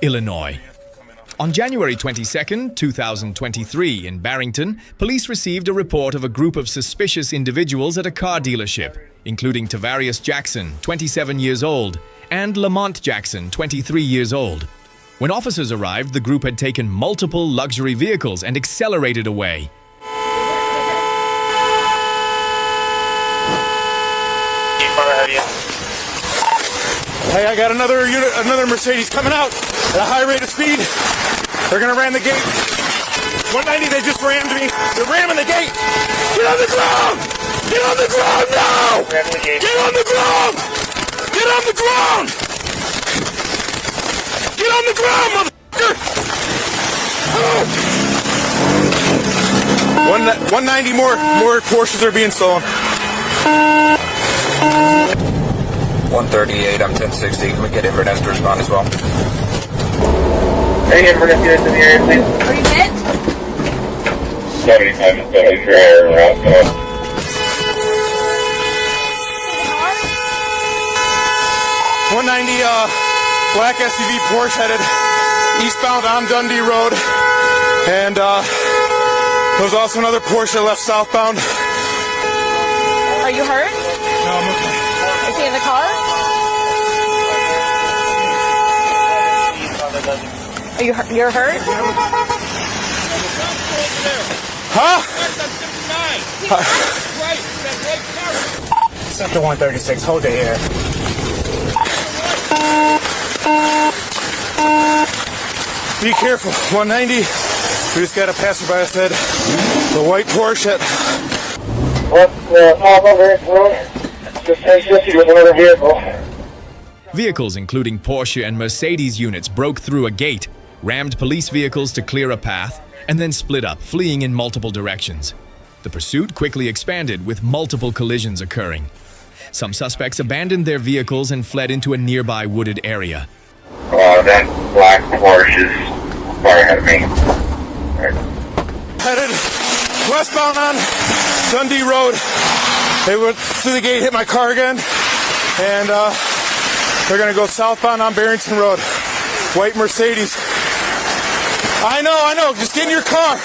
Illinois. On January 22, 2023, in Barrington, police received a report of a group of suspicious individuals at a car dealership, including Tavarius Jackson, 27 years old, and Lamont Jackson, 23 years old. When officers arrived, the group had taken multiple luxury vehicles and accelerated away. Hey, I got another Mercedes coming out at a high rate of speed. They're gonna ram the gate. 190, they just rammed me. They're ramming the gate. Get on the ground! Get on the ground now! Get on the ground! Get on the ground! Get on the ground, motherfucker! Oh. 190 more Porsches are being stolen. 138, I'm 1060. Can we get Inverness to respond as well? Hey, Inverness units in the area, please. Are you hit? 75 and 73 are around. 190 black SUV Porsche headed eastbound on Dundee Road. And there was also another Porsche left southbound. Are you hurt? No, I'm okay. Is he in the car? Are you hurt? You're hurt? Huh? Sector 136, hold it here. Be careful. 190. We just got a passerby that said the white Porsche. Just with another vehicle. Vehicles including Porsche and Mercedes units broke through a gate, rammed police vehicles to clear a path, and then split up, fleeing in multiple directions. The pursuit quickly expanded, with multiple collisions occurring. Some suspects abandoned their vehicles and fled into a nearby wooded area. That black Porsche is far ahead of me. Headed westbound on Dundee Road. They went through the gate, hit my car again, and they're gonna go southbound on Barrington Road. White Mercedes. I know, just get in your car.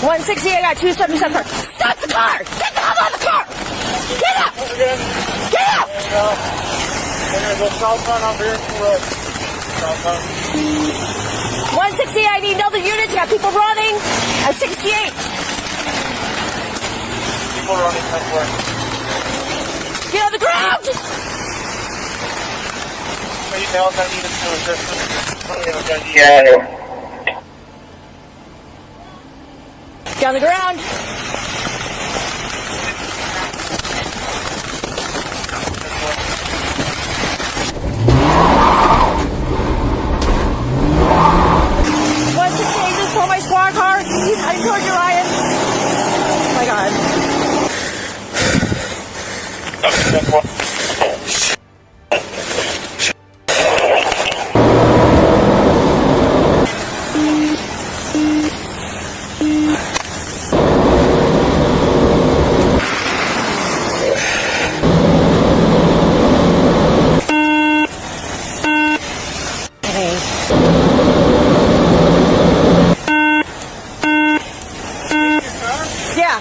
160, I got 277. Stop the car! Get the hell out of the car! Get up! Get up! They're gonna go southbound on Barrington Road. Southbound. 160, I need other units. Got people running at 68. People running everywhere. Get on the ground! Anything else I needed to assist? Yeah, I know. Get on the ground. Just stole my squad car. He's heading towards you, Ryan. Oh my God. Yeah.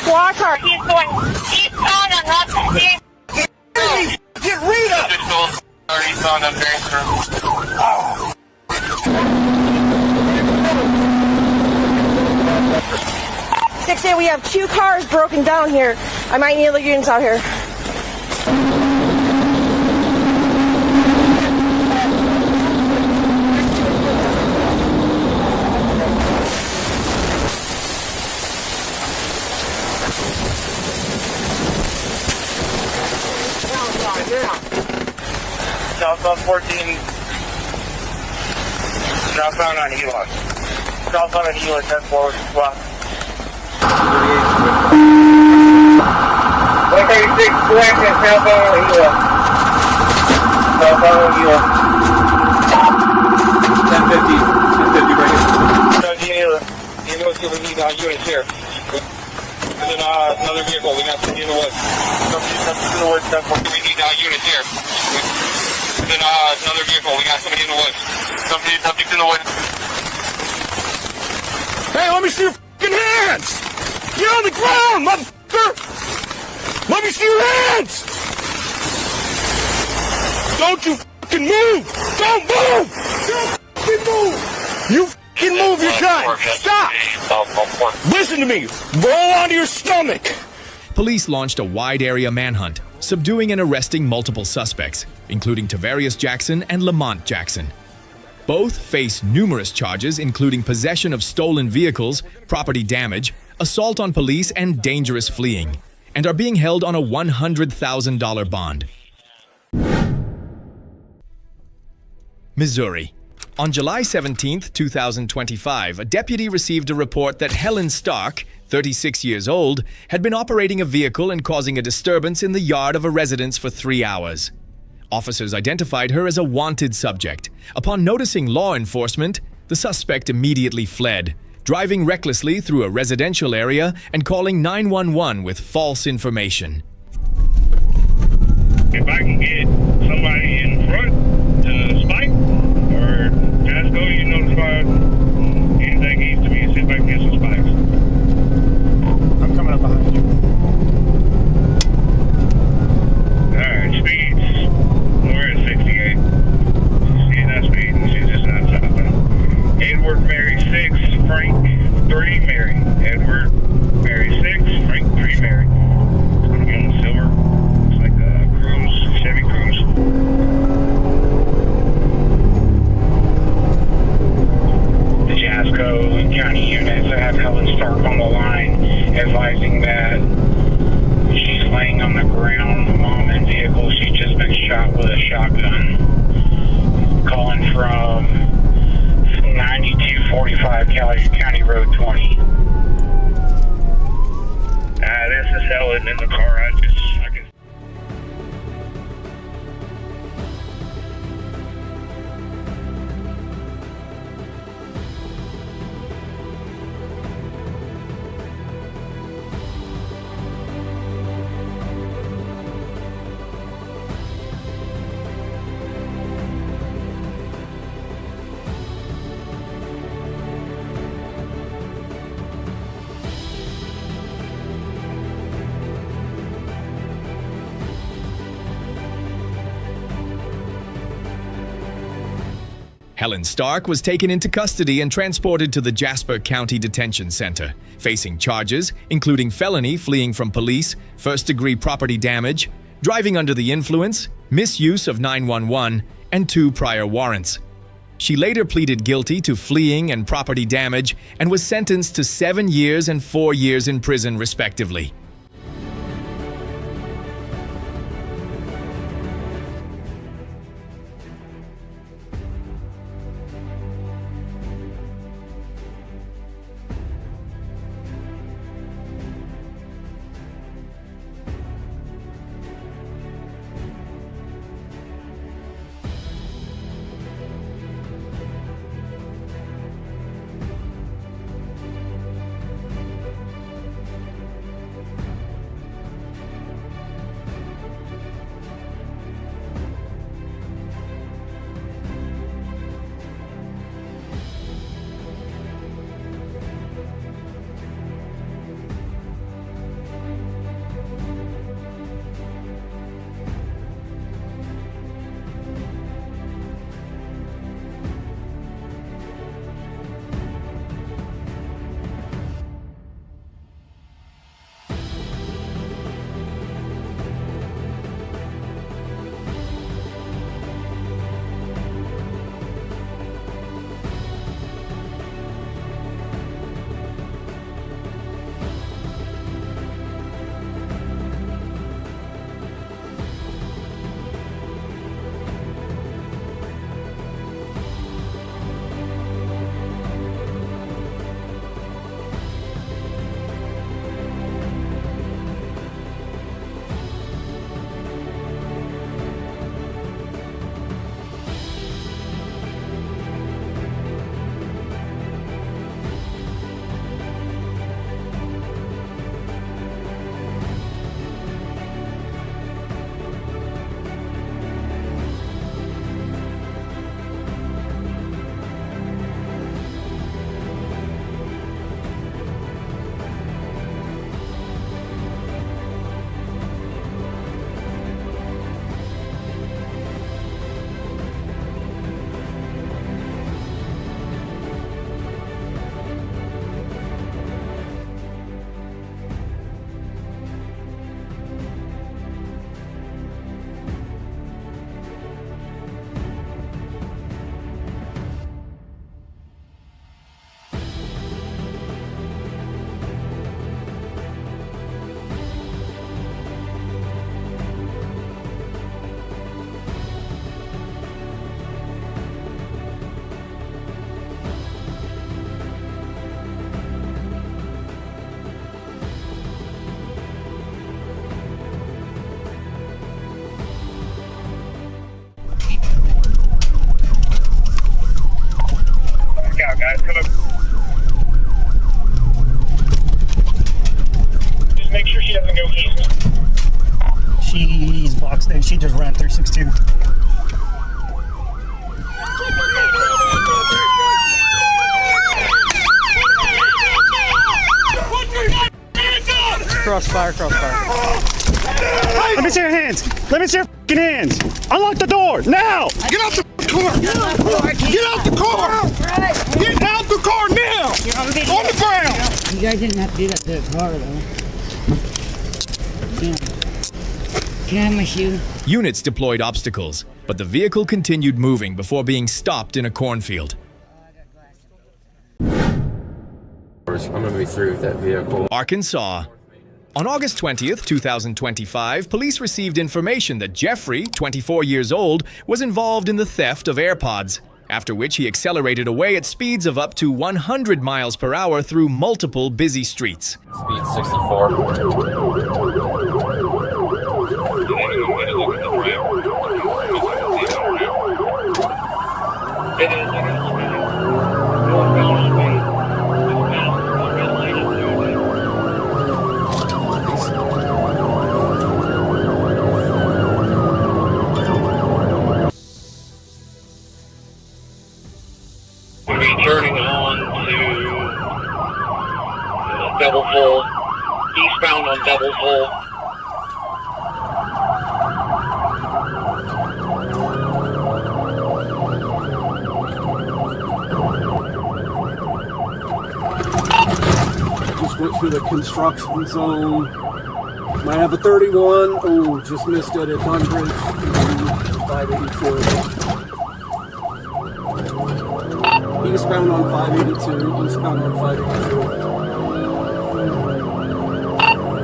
squad car. He's going eastbound on Hudson. Get Rita! Eastbound on Barrington. Oh. 6A, we have 2 cars broken down here. I might need other units out here. Southbound 14. Southbound on Hilo. Southbound on Hilo, 10 forward, block. 136, correct, and southbound on Hilo. Southbound on Hilo. 1050, 1050, bring it. Hilo, we need units here. And then another vehicle, we got somebody in the woods. Somebody in the woods, 1040, we need units here. And then another vehicle, we got somebody in the woods. Somebody's in the woods. Hey, let me see your fucking hands! Get on the ground, motherfucker! Let me see your hands! Don't you fucking move! Don't move! Don't fucking move! You fucking move your gun! Stop! Listen to me! Roll onto your stomach! Police launched a wide-area manhunt, subduing and arresting multiple suspects, including Tavarius Jackson and Lamont Jackson. Both face numerous charges, including possession of stolen vehicles, property damage, assault on police, and dangerous fleeing, and are being held on a $100,000 bond. Missouri. On July 17, 2025, a deputy received a report that Helen Stark, 36 years old, had been operating a vehicle and causing a disturbance in the yard of a residence for 3 hours. Officers identified her as a wanted subject. Upon noticing law enforcement, the suspect immediately fled, driving recklessly through a residential area and calling 911 with false information. If I can get somebody in front to spike, or just go, you notify anything needs to be, see if I can get some spikes. I'm coming up behind you. Alright, speeds. We're at 68. See that speed, and she's just not stopping. Edward, Mary, 6, Frank, 3, Mary. Edward, Mary, 6, Frank, 3, Mary. It's gonna be on the silver. Looks like a Cruise, Chevy Cruise. The Jasco County units have Helen Stark on the line, advising that she's laying on the ground, mom in vehicle. She's just been shot with a shotgun. Calling from 9245 County Road 20. This is Helen in the car. I can. Helen Stark was taken into custody and transported to the Jasper County Detention Center, facing charges including felony fleeing from police, first-degree property damage, driving under the influence, misuse of 911, and 2 prior warrants. She later pleaded guilty to fleeing and property damage and was sentenced to 7 years and 4 years in prison, respectively. she doesn't go east. She's boxed in. She just ran 362. Crossfire. Let me see your hands. Let me see your fucking hands. Unlock the door now. Get out the car! Get out the car! Get out the car now! On the ground! You guys didn't have to do that to the car, though. Can I have my shoe? Units deployed obstacles, but the vehicle continued moving before being stopped in a cornfield. I'm gonna be through with that vehicle. Arkansas. On August 20th, 2025, police received information that Jeffrey, 24 years old, was involved in the theft of AirPods, after which he accelerated away at speeds of up to 100 miles per hour through multiple busy streets. Speed 64. We'll be turning on to double full, eastbound on double full. Just went through the construction zone. Might have a 31. Oh, just missed it at Dunbridge. 582. Eastbound on 582. Eastbound on 582.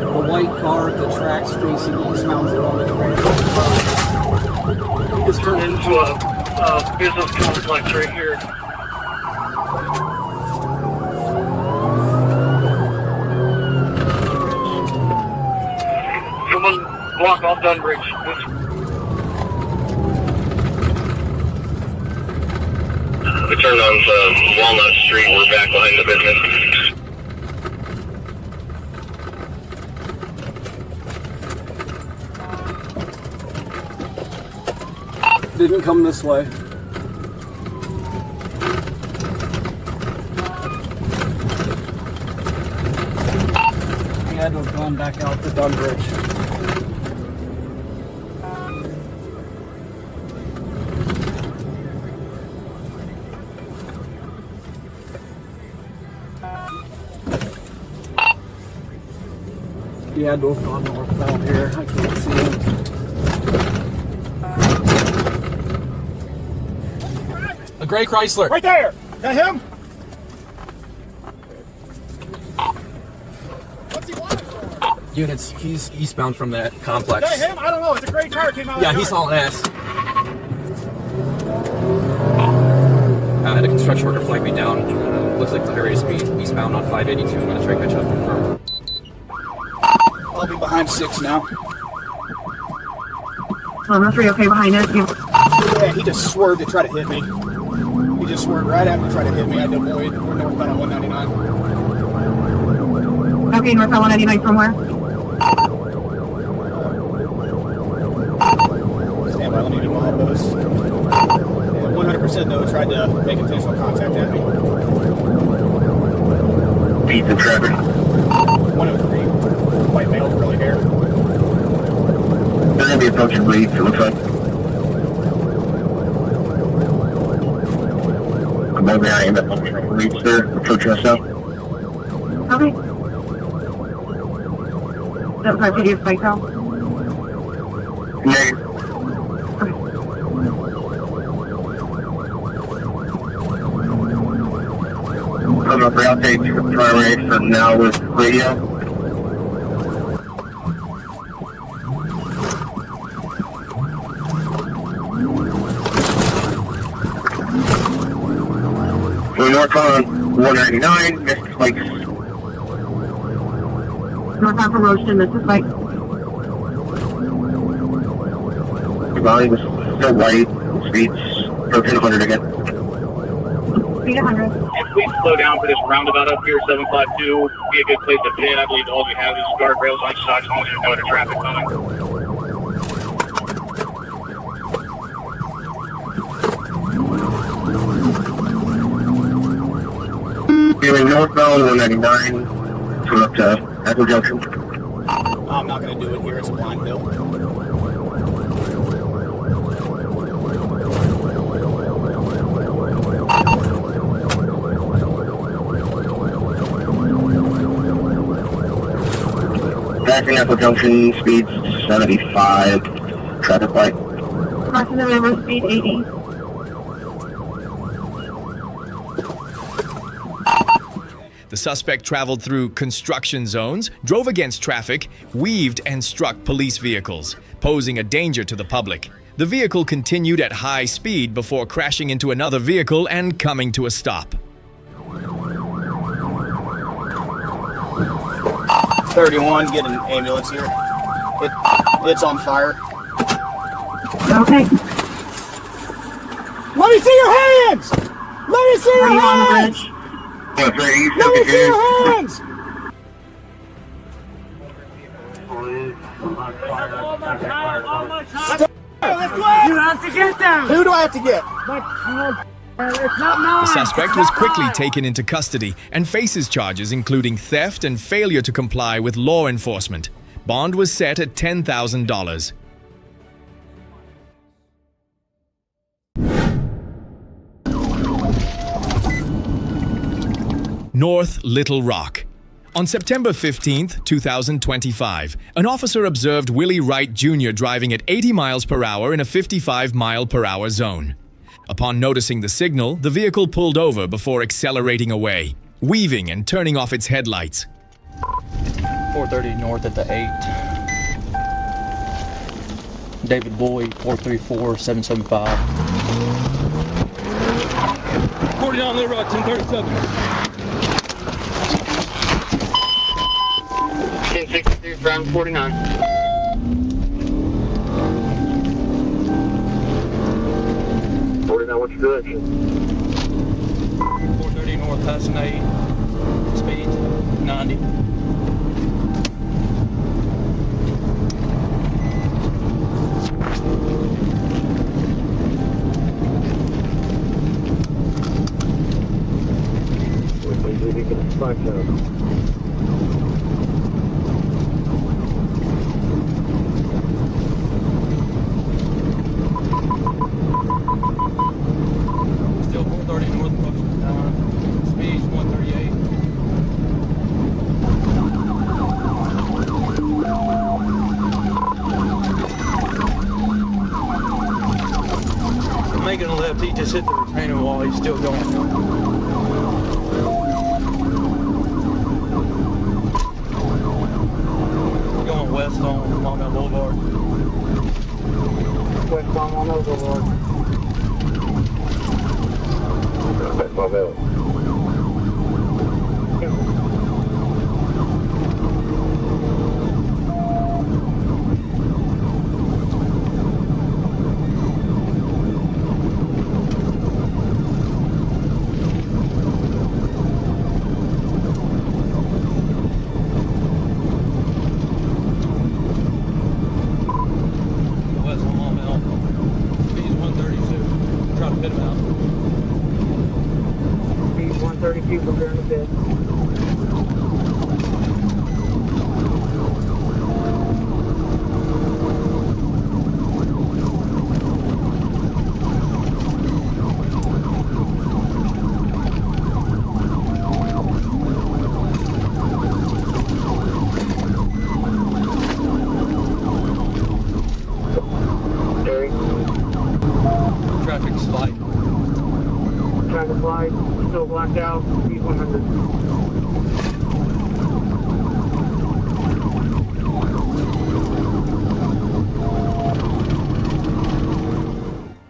The white car at the tracks facing eastbound on the Durango. He just turned Into a business complex right here. Someone block off Dunbridge. We turned on to Walnut Street. We're back behind the business. Didn't come this way. He had to have gone back out to Dunbridge. He had to have gone northbound here. I can't see him. A gray Chrysler. Right there! That him? What's he wanting for? Units, he's eastbound from that complex. That him? I don't know. It's a gray car came out. Yeah, he's hauling ass. The construction worker flagged me down. Looks like the area speed eastbound on 582. I'm gonna try to catch up and confirm. I'll be behind 6 now. Lima 3, okay, behind us. Yeah, he just swerved to try to hit me. He just swerved right after he tried to hit me. I had to avoid. We're northbound on 199. Okay, northbound 199 from where? Stand by, let me do my elbows. 100% though, tried to make intentional contact at me. Pizza traffic. 103. White male, curly hair. They're going to be approaching Leeds, it looks like. Above the IM at Leeds there, approaching us now. Okay. That was our video spike call. Negative. Coming up for outtake, primary for now with radio. We're north on 199, missed spikes. Northbound from Roaston, this is Mike. The volume is still white, speeds approaching 100 again. speed 100. If we slow down for this roundabout up here, 752, be a good place to pit. I believe all we have is guardrails on each side, as long as there's no other traffic coming. Feeling northbound 199 to up to Echo Junction. I'm not going to do it here. It's a blind hill. Passing Echo Junction, speeds 75, traffic light. Crossing the river, speed 80. The suspect traveled through construction zones, drove against traffic, weaved and struck police vehicles, posing a danger to the public. The vehicle continued at high speed before crashing into another vehicle and coming to a stop. 31, get an ambulance here. It's on fire. Okay. Let me see your hands! Let me see your Are you on the hands! bridge? Let me see your hands! You have to get them. Who do I have to get? It's not mine. The suspect was quickly taken into custody and faces charges including theft and failure to comply with law enforcement. Bond was set at $10,000. North Little Rock. On September 15, 2025, an officer observed Willie Wright Jr. driving at 80 miles per hour in a 55-mile-per-hour zone. Upon noticing the signal, the vehicle pulled over before accelerating away, weaving and turning off its headlights. 430 north at the 8. David Boyd, 434-775. 49 Little Rock, 1037. 1063, driving 49. 49, what's your direction? 430 north, passing 8. Speed 90. Still 430 north, speed 138. Making a left, he just hit the retaining wall, he's still going. West on Maumelle Boulevard. West on Maumelle Boulevard. West Maumelle. People during the bid. Traffic's light. Traffic light, still blacked out, speed 100.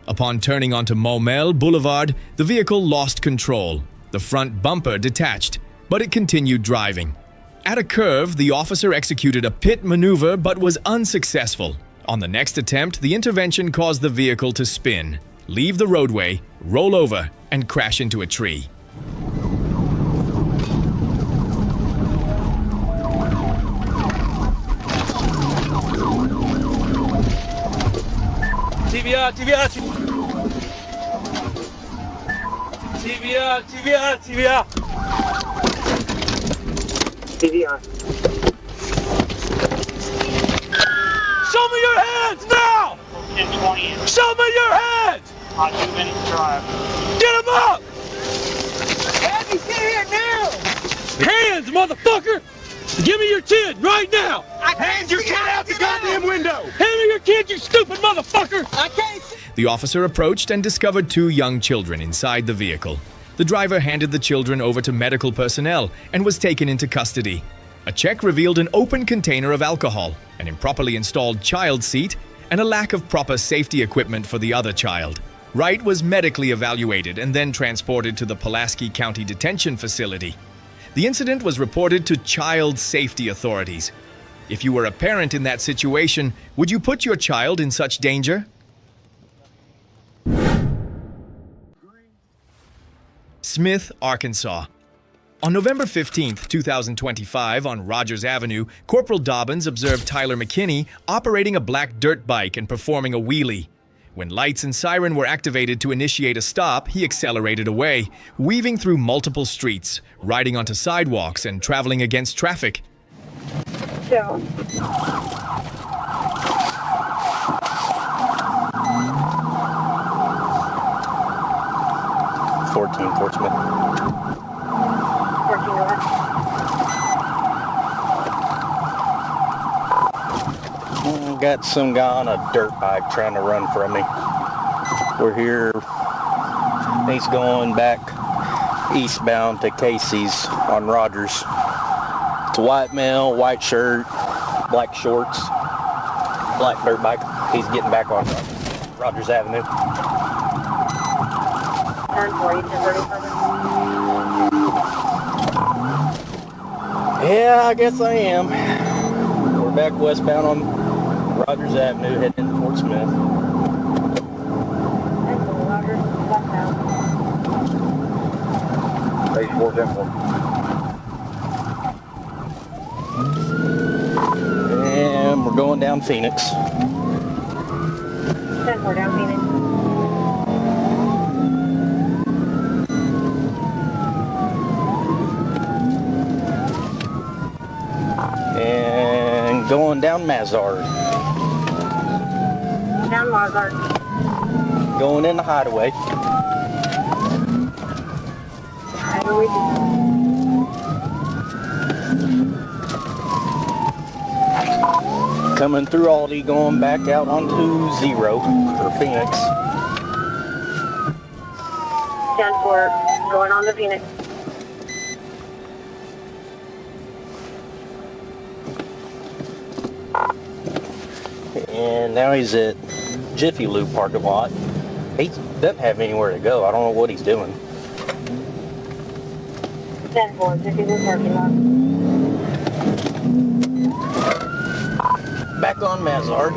Upon turning onto Maumelle Boulevard, the vehicle lost control. The front bumper detached, but it continued driving. At a curve, the officer executed a pit maneuver but was unsuccessful. On the next attempt, the intervention caused the vehicle to spin. leave the roadway, roll over, and crash into a tree. TVR, TVR, TVR, TVR, TVR. TVR. Show me your hands now! 1020. Show me your hands! On 2 minutes drive. Get him up! Have you sit here now? Hands, motherfucker! Give me your kid right now! Hand your kid out the goddamn window! Hand me your kid, you stupid motherfucker! I can't see. The officer approached and discovered 2 young children inside the vehicle. The driver handed the children over to medical personnel and was taken into custody. A check revealed an open container of alcohol, an improperly installed child seat, and a lack of proper safety equipment for the other child. Wright was medically evaluated and then transported to the Pulaski County Detention Facility. The incident was reported to child safety authorities. If you were a parent in that situation, would you put your child in such danger? Smith, Arkansas. On November 15, 2025, on Rogers Avenue, Corporal Dobbins observed Tyler McKinney operating a black dirt bike and performing a wheelie. When lights and siren were activated to initiate a stop, he accelerated away, weaving through multiple streets, riding onto sidewalks, and traveling against traffic. So. 14, Fort Smith. 14 left. Got some guy on a dirt bike trying to run from me. We're here. He's going back eastbound to Casey's on Rogers. It's a white male, white shirt, black shorts, black dirt bike. He's getting back on Rogers Avenue. 1040 to 37. Yeah, I guess I am. We're back westbound on Rogers Avenue, heading into Fort Smith. Rogers, westbound. 84, and we're going down Phoenix. 10-4 down Phoenix. And going down Mazard. Down Mazard. Going in the hideaway. Hideaway. Coming through Aldi, going back out onto Zero for Phoenix. 10-4 going on to Phoenix. And now he's at Jiffy Lube parking lot. He doesn't have anywhere to go. I don't know what he's doing. 10-4 Jiffy Lube parking lot. Back on Mazard.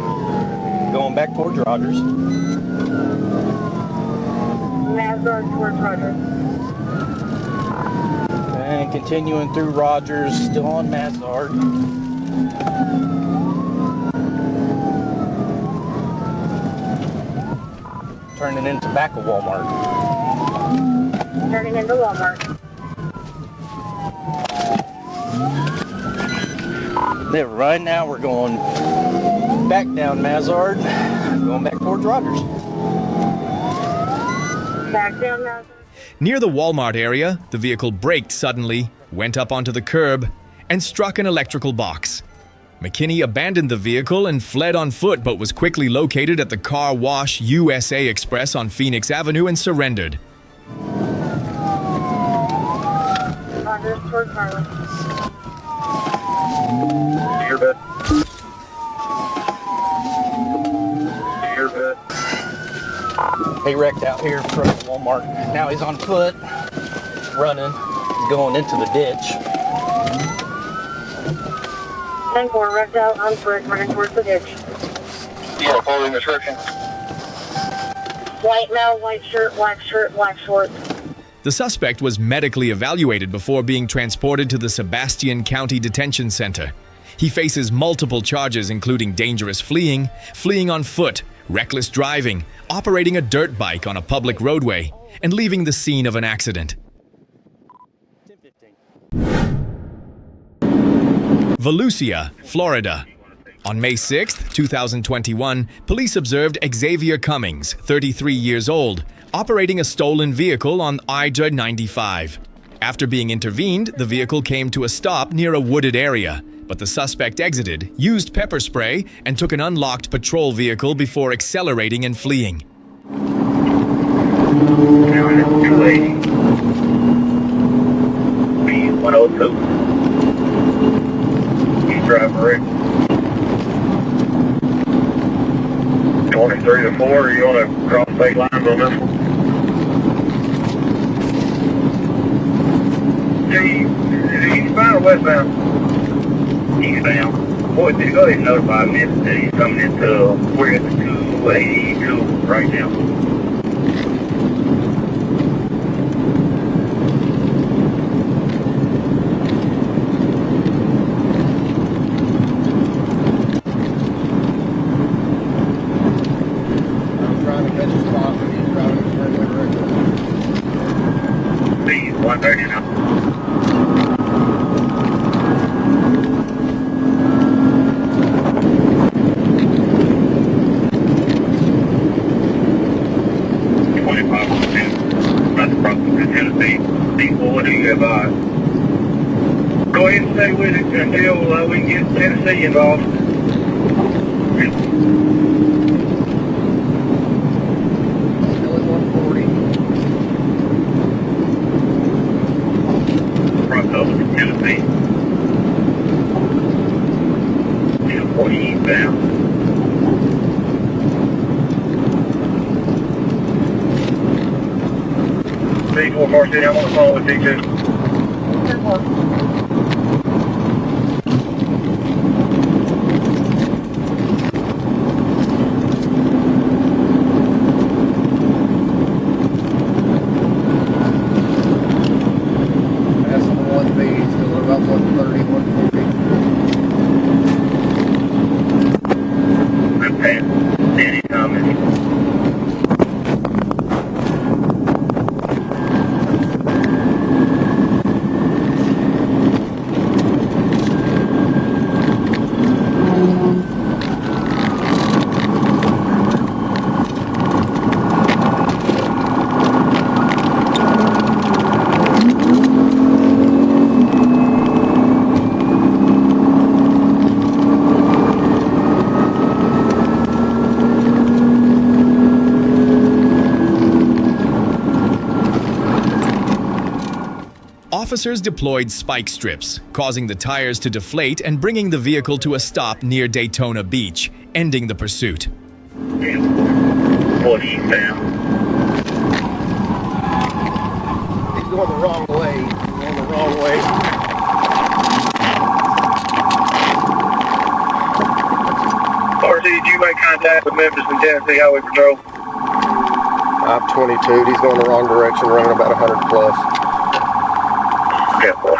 Going back towards Rogers. Mazard towards Rogers. And continuing through Rogers, still on Mazard. Turning into back of Walmart. Turning into Walmart. Then right now we're going back down Mazard, going back towards Rogers. Back down Mazard. Near the Walmart area, the vehicle braked suddenly, went up onto the curb, and struck an electrical box. McKinney abandoned the vehicle and fled on foot, but was quickly located at the Car Wash USA Express on Phoenix Avenue and surrendered. Rogers towards Harlem. You're good. You're good. He wrecked out here in front of Walmart. Now he's on foot, running, going into the ditch. 10-4 wrecked out on foot, running towards the ditch. Yeah, following description. White male, white shirt, black shorts. The suspect was medically evaluated before being transported to the Sebastian County Detention Center. He faces multiple charges including dangerous fleeing, fleeing on foot, reckless driving, operating a dirt bike on a public roadway, and leaving the scene of an accident. Volusia, Florida. On May 6, 2021, police observed Xavier Cummings, 33 years old, operating a stolen vehicle on I-95. After being intervened, the vehicle came to a stop near a wooded area, but the suspect exited, used pepper spray, and took an unlocked patrol vehicle before accelerating and fleeing. 280. Speed 102. He's driving right. 23 to 4, you want to cross state lines on this one? Eastbound or westbound? Eastbound. Boy, did you go ahead and notify me that he's coming into, we're at the 282 right now. Speed 130 now. Tennessee, people, what do you advise? Go ahead and stay with it until we can get Tennessee involved. Still at 140. Front over to Tennessee. Still 40 eastbound. C4 Car City, I'm on the phone with D2. That's on the 1B, still at about 130, 140. Good pass. Danny Thomas. Officers deployed spike strips, causing the tires to deflate and bringing the vehicle to a stop near Daytona Beach, ending the pursuit. 40 eastbound. He's going the wrong way. He's going the wrong way. RC, did you make contact with Memphis and Tennessee Highway Patrol? 522. He's going the wrong direction, running about 100 plus. Yeah, boy.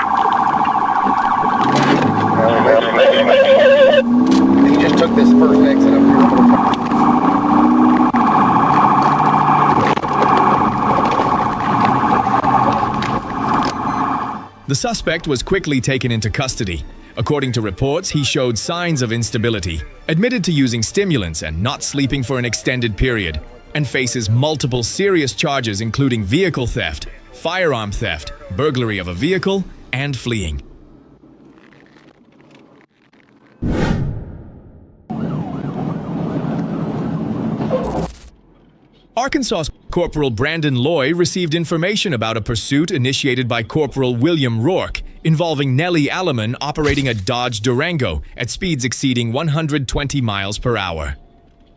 He just took this first exit up here. The suspect was quickly taken into custody. According to reports, he showed signs of instability, admitted to using stimulants and not sleeping for an extended period, and faces multiple serious charges including vehicle theft, firearm theft, burglary of a vehicle, and fleeing. Arkansas Corporal Brandon Loy received information about a pursuit initiated by Corporal William Rourke involving Nellie Alleman operating a Dodge Durango at speeds exceeding 120 miles per hour.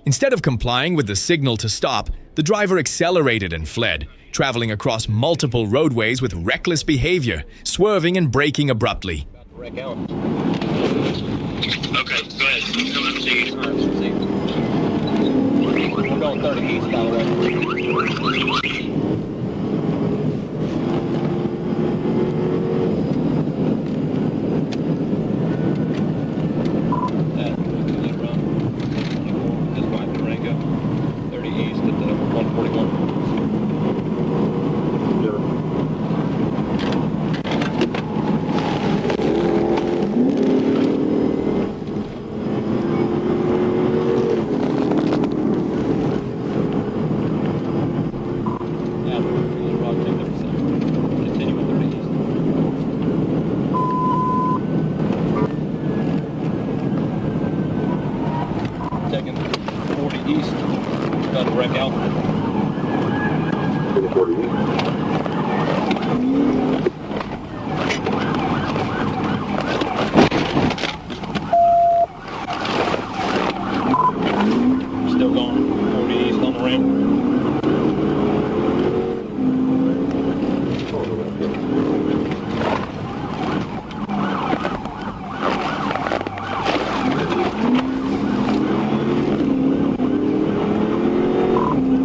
Instead of complying with the signal to stop, the driver accelerated and fled, traveling across multiple roadways with reckless behavior, swerving and braking abruptly. Okay, go ahead. Come and see. 30 east, by the way. Just by Durango, 30 east at the 141. Taking 40 east, about to wreck out. 40 east. Still going 40 east on the ramp.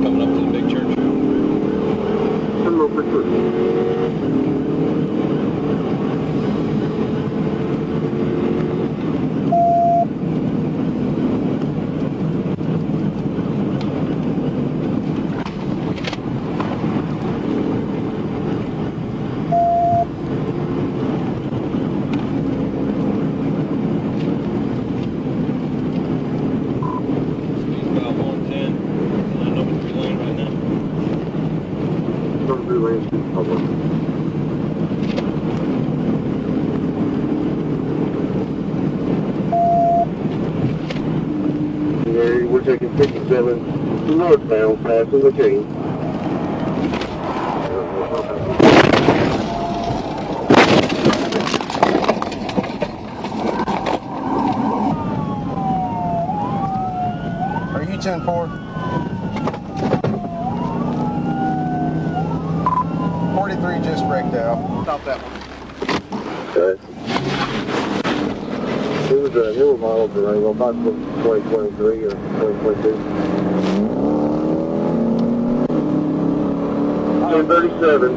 Coming up to the big church. Speed's about 110. Line over 3 lane right now. Okay, we're taking 57 northbound, passing the chain. Are you 10-4? 43 just wrecked out. Stop that one. Okay. It was a newer model Durango, about 2023 or 2022. 1037,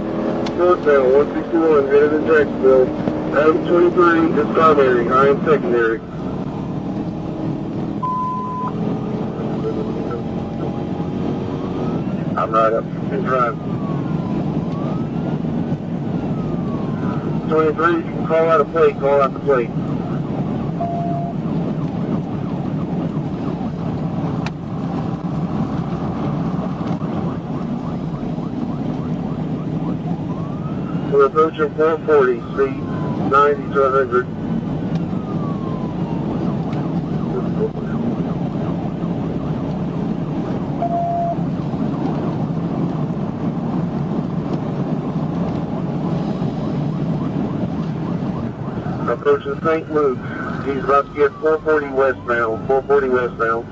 northbound 161, headed to Jacksonville. Adam 23 is primary, I am secondary. I'm right up and drive. 23, call out a plate, call out the plate. We're approaching 440, speed 90 to 100. Approaching St. Luke. He's about to get 440 westbound. 440 westbound.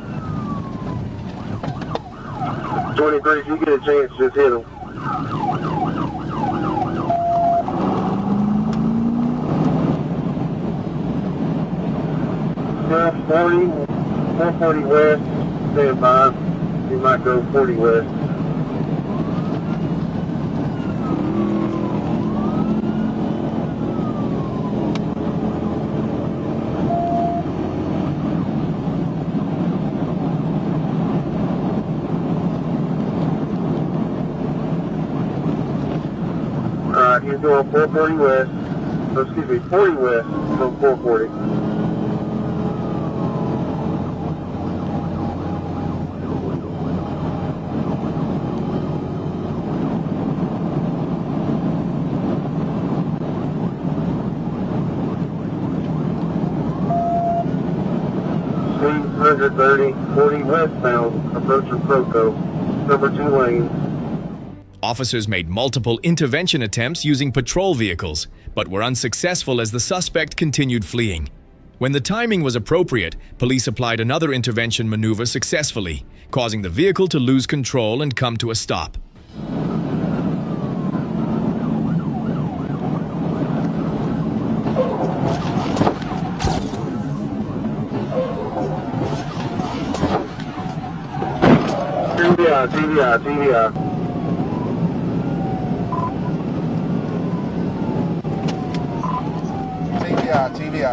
23, if you get a chance, just hit him. Yeah, 440 west. Stand by. He might go 40 west. He's going 440 west, oh, excuse me, 40 west from 440. Speed 130, 40 westbound, approaching Proco, number 2 lane. Officers made multiple intervention attempts using patrol vehicles, but were unsuccessful as the suspect continued fleeing. When the timing was appropriate, police applied another intervention maneuver successfully, causing the vehicle to lose control and come to a stop.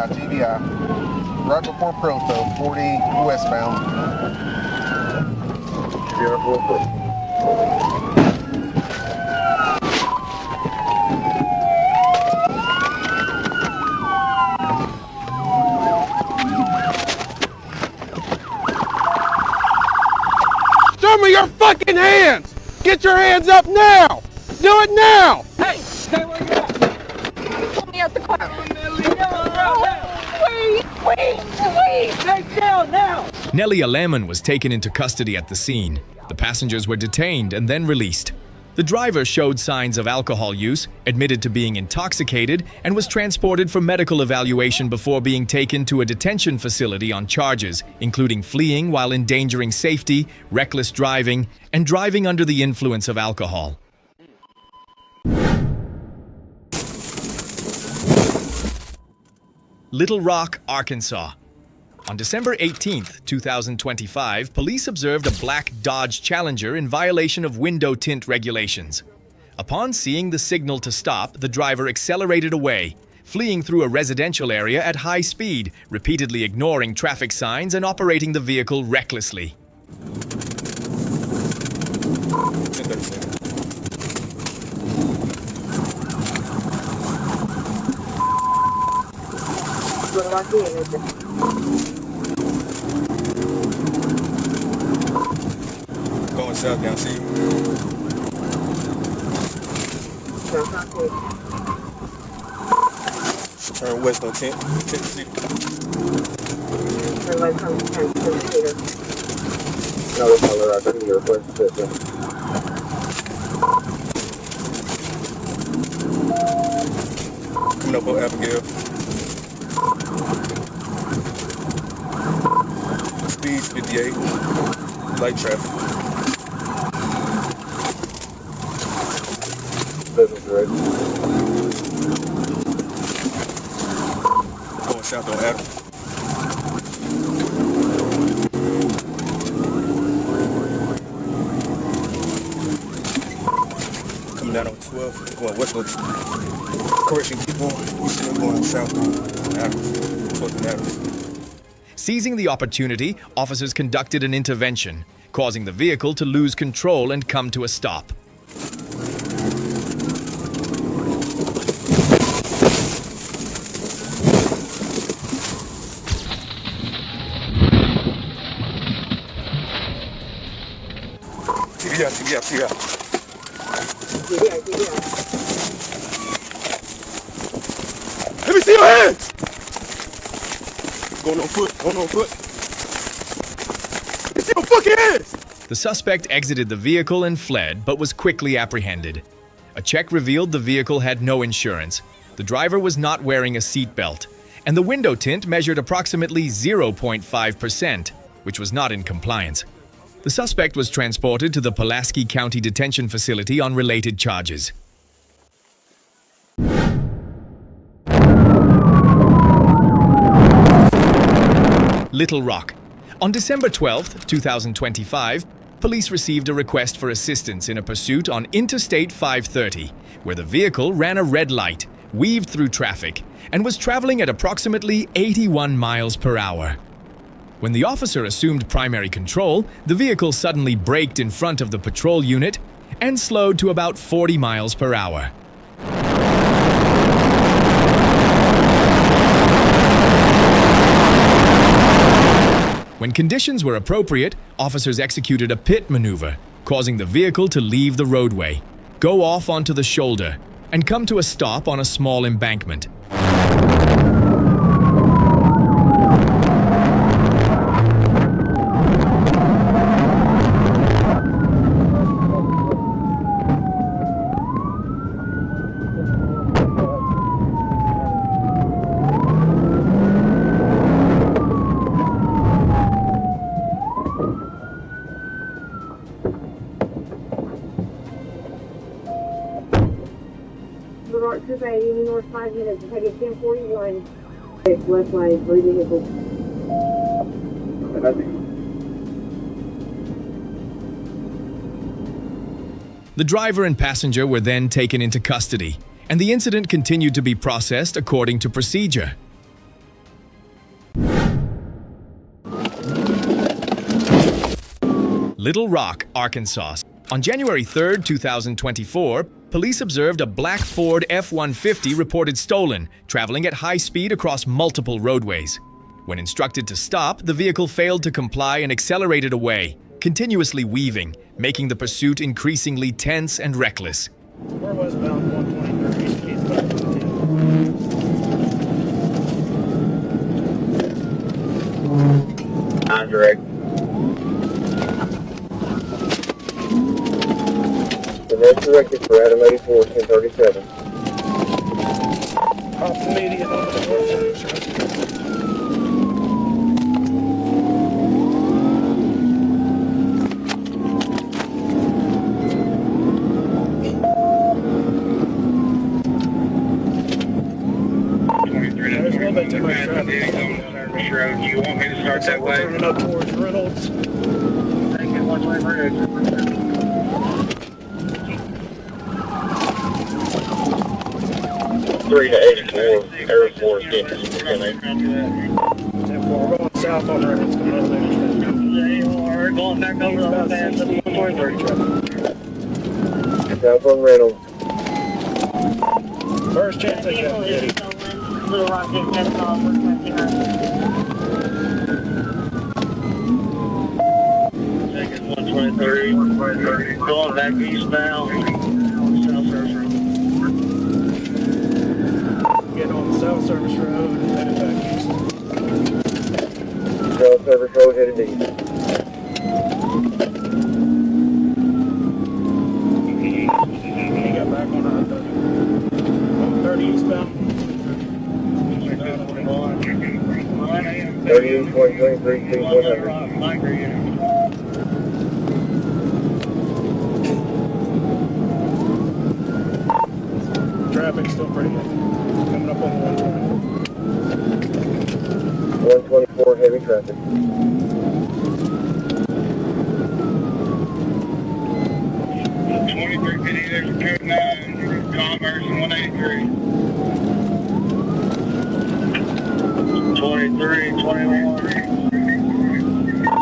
TVI. Right before Proto, 40 westbound. Show me your fucking hands! Get your hands up now! Do it now! Hey, stay where you're at. Pull me out the car. Please, take down now! Nelia Lehman was taken into custody at the scene. The passengers were detained and then released. The driver showed signs of alcohol use, admitted to being intoxicated, and was transported for medical evaluation before being taken to a detention facility on charges, including fleeing while endangering safety, reckless driving, and driving under the influence of alcohol. Little Rock, Arkansas. On December 18, 2025, police observed a black Dodge Challenger in violation of window tint regulations. Upon seeing the signal to stop, the driver accelerated away, fleeing through a residential area at high speed, repeatedly ignoring traffic signs and operating the vehicle recklessly. Going south down, see you. Turn west on 10. 10 see. Another color, I think you're request system. Coming up on Abigail. Speed 58. Light traffic. Business right. Going south on Adam. Coming down on 12. Going west on correction, keep on. We still going south on Adams. Close to Adams. Seizing the opportunity, officers conducted an intervention, causing the vehicle to lose control and come to a stop. TVI. Let me see your hands! Going on foot. Let me see your fucking hands! The suspect exited the vehicle and fled, but was quickly apprehended. A check revealed the vehicle had no insurance, the driver was not wearing a seatbelt, and the window tint measured approximately 0.5%, which was not in compliance. The suspect was transported to the Pulaski County Detention Facility on related charges. Little Rock. On December 12, 2025, police received a request for assistance in a pursuit on Interstate 530, where the vehicle ran a red light, weaved through traffic, and was traveling at approximately 81 miles per hour. When the officer assumed primary control, the vehicle suddenly braked in front of the patrol unit and slowed to about 40 miles per hour. When conditions were appropriate, officers executed a pit maneuver, causing the vehicle to leave the roadway, go off onto the shoulder, and come to a stop on a small embankment. North 5 minutes, headed 1041. Left line, 3 vehicles. The driver and passenger were then taken into custody, and the incident continued to be processed according to procedure. Little Rock, Arkansas. On January 3, 2024, police observed a black Ford F-150 reported stolen, traveling at high speed across multiple roadways. When instructed to stop, the vehicle failed to comply and accelerated away, continuously weaving, making the pursuit increasingly tense and reckless. Where was bound 123? I'm direct. The next directed for Adam 84, 1037. Off the median over the north side. There's one that took my traffic. You want me to start that way? Turning up towards Reynolds. Thank you, 123. 3 to 84, Air Force getting We're going south on Reynolds. We're going back over the left hand to the 123 traffic. South on Reynolds. First chance I got. Little Rock, get that call, we're 29. Taking 123, going back eastbound, South Service Road. Getting on the South Service Road and headed back east. South Service Road headed east. He got back on 30 eastbound. 38, 2023, 100. Traffic's still pretty good. Coming up on 124. 124 heavy traffic. There's a code 9, Commerce and 183. 23, 21.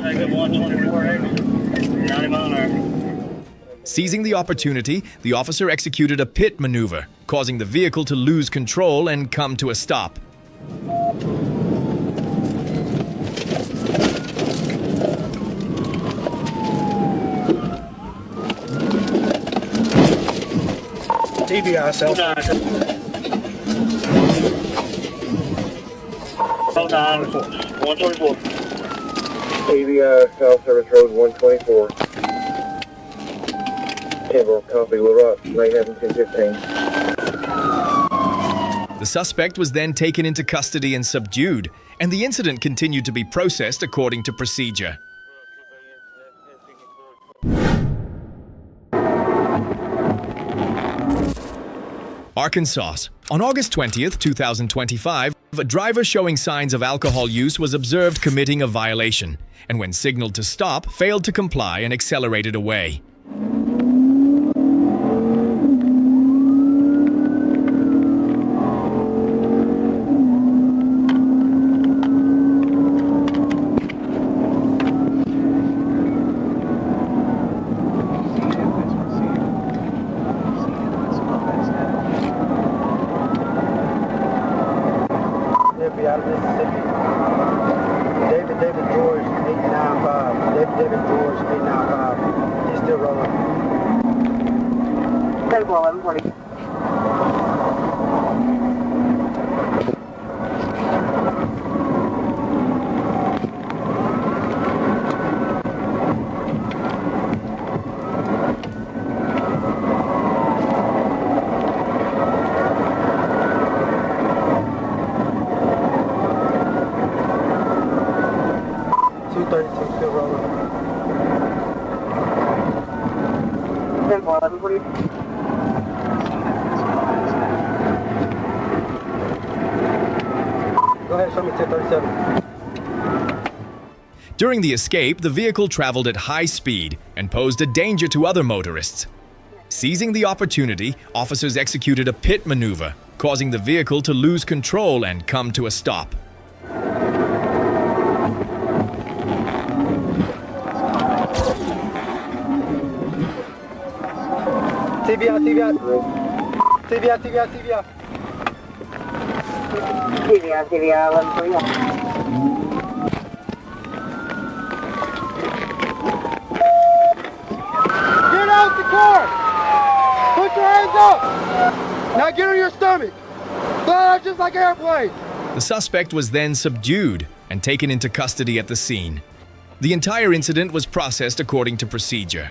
Take it 124, 90 mile an hour. Seizing the opportunity, the officer executed a pit maneuver, causing the vehicle to lose control and come to a stop. TBI self. 124. ABI South Service Road 124. Timber, copy, Little Rock, may have 1015. The suspect was then taken into custody and subdued, and the incident continued to be processed according to procedure. Arkansas. On August 20th, 2025, a driver showing signs of alcohol use was observed committing a violation, and when signaled to stop, failed to comply and accelerated away. Out of Mississippi. David George, 895. David George, 895. He's still rolling. Table 1140. Go ahead, show me 1037. During the escape, the vehicle traveled at high speed and posed a danger to other motorists. Seizing the opportunity, officers executed a pit maneuver, causing the vehicle to lose control and come to a stop. TBI, TBI. TBI, TBI, TBI. TBI, TBI, 11-3. Get out the car! Put your hands up! Now get on your stomach! Fly out just like an airplane! The suspect was then subdued and taken into custody at the scene. The entire incident was processed according to procedure.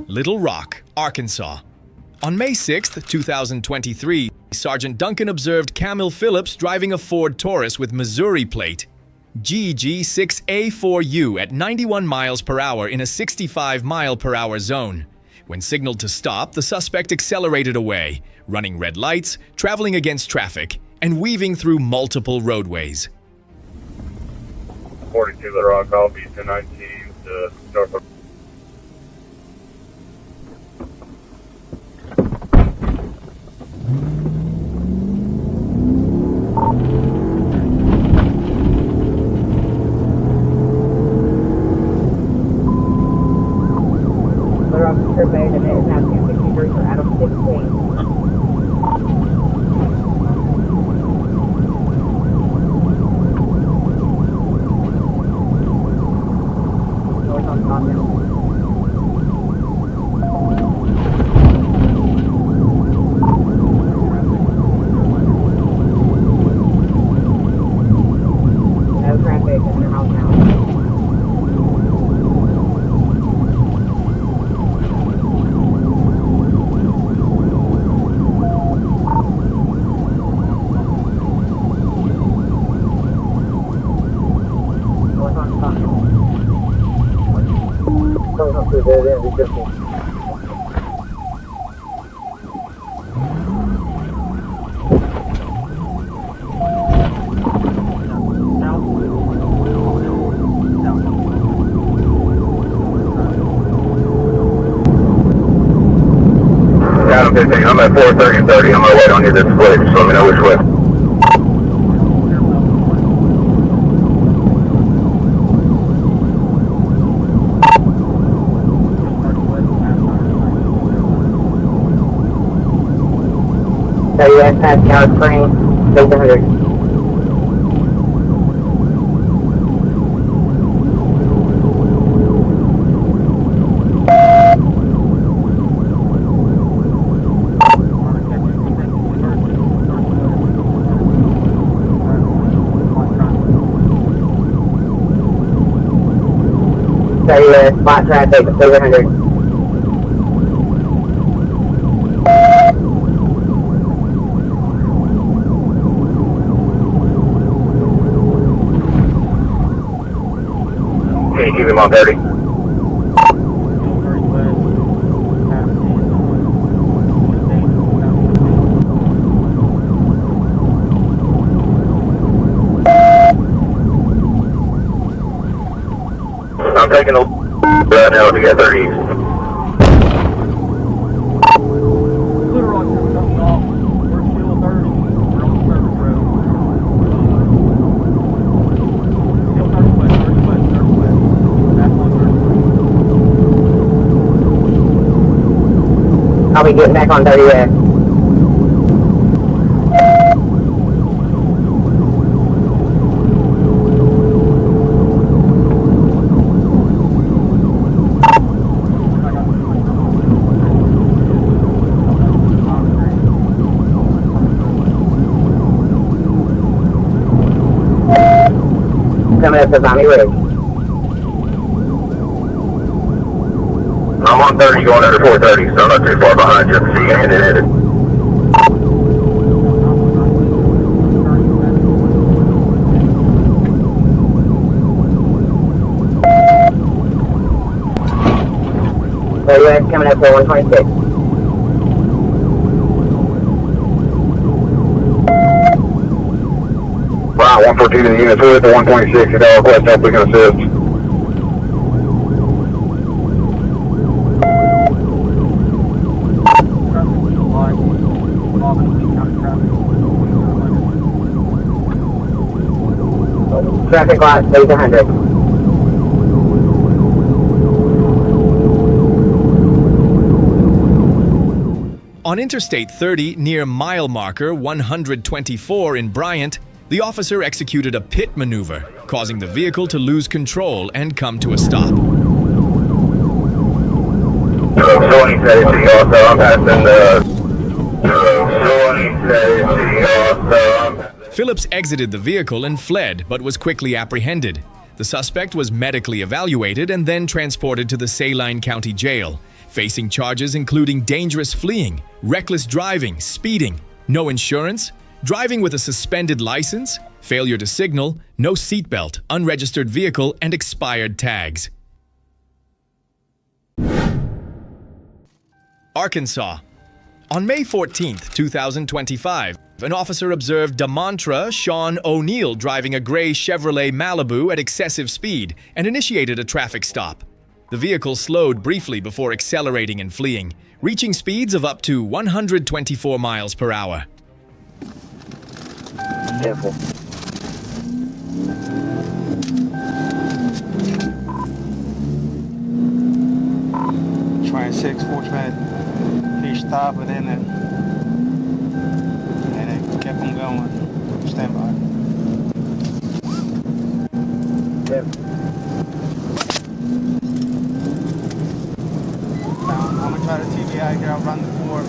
Little Rock, Arkansas. On May 6, 2023, Sergeant Duncan observed Camille Phillips driving a Ford Taurus with Missouri plate GG6A4U at 91 miles per hour in a 65 mile per hour zone. When signaled to stop, the suspect accelerated away, running red lights, traveling against traffic, and weaving through multiple roadways. 42 Little Rock, I'll be 1019 to start. Surveyed and it is now 263 for Adam 16. North on Continental. No traffic in the house now. Adam 15, I'm at 430 and 30. I'm gonna wait on you this way. Just let me know which way. WS past Tower Spring, 800. WS spot traffic, 700. Keep him on 30. I'm taking a right now to get 30. I'll be getting back on 30 there. Coming up to Valley Ridge. I'm on 30 going under 430, so I'm not too far behind you. See you in it. WS coming up for 126. Wow, 114 in the unit 2 at the 126, and I'll request help we can assist. Traffic light, please 100. On Interstate 30, near mile marker 124 in Bryant, the officer executed a pit maneuver, causing the vehicle to lose control and come to a stop. Phillips exited the vehicle and fled, but was quickly apprehended. The suspect was medically evaluated and then transported to the Saline County Jail, facing charges including dangerous fleeing, reckless driving, speeding, no insurance, driving with a suspended license, failure to signal, no seatbelt, unregistered vehicle, and expired tags. Arkansas. On May 14, 2025, an officer observed Damontra Sean O'Neill driving a gray Chevrolet Malibu at excessive speed and initiated a traffic stop. The vehicle slowed briefly before accelerating and fleeing, reaching speeds of up to 124 miles per hour. Careful. Trying 6 fortunate. He stopped and then it kept him going. Stand by. I'm gonna try to TBI here. I'll run the 4.